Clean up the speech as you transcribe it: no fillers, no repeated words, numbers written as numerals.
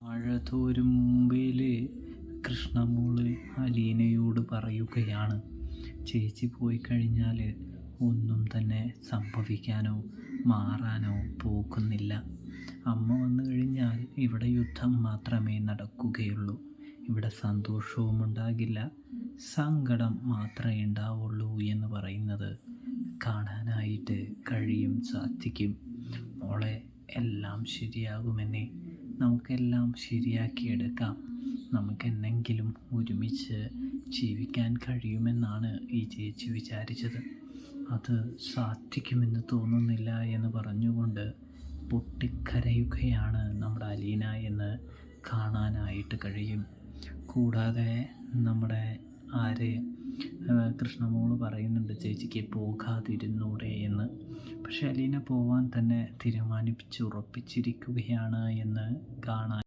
മഴ തോരും മുമ്പേല് കൃഷ്ണമോള് അലീനയോട് പറയുകയാണ്, ചേച്ചി പോയി കഴിഞ്ഞാൽ ഒന്നും തന്നെ സംഭവിക്കാനോ മാറാനോ പോകുന്നില്ല. അമ്മ വന്നു കഴിഞ്ഞാൽ ഇവിടെ യുദ്ധം മാത്രമേ നടക്കുകയുള്ളൂ. ഇവിടെ സന്തോഷവും ഉണ്ടാകില്ല, സങ്കടം മാത്രമേ ഉണ്ടാവുള്ളൂ എന്ന് പറയുന്നത് കാണാനായിട്ട് സാധിക്കും. മോളെ, എല്ലാം ശരിയാകുമെന്നേ, നമുക്കെല്ലാം ശരിയാക്കിയെടുക്കാം. നമുക്കെന്നെങ്കിലും ഒരുമിച്ച് ജീവിക്കാൻ കഴിയുമെന്നാണ് ഈ ചേച്ചി വിചാരിച്ചത്. അത് സാധിക്കുമെന്ന് തോന്നുന്നില്ല എന്ന് പറഞ്ഞുകൊണ്ട് പൊട്ടിക്കരയുകയാണ് നമ്മുടെ അലീന എന്ന് കാണാനായിട്ട് കഴിയും. കൂടാതെ നമ്മുടെ കൃഷ്ണമോള് പറയുന്നുണ്ട് ചേച്ചിക്ക് പോകാതിരുന്നൂടെ എന്ന്. പക്ഷെ അലീന പോവാൻ തന്നെ തീരുമാനിച്ചുറപ്പിച്ചിരിക്കുകയാണ് എന്ന് കാണാൻ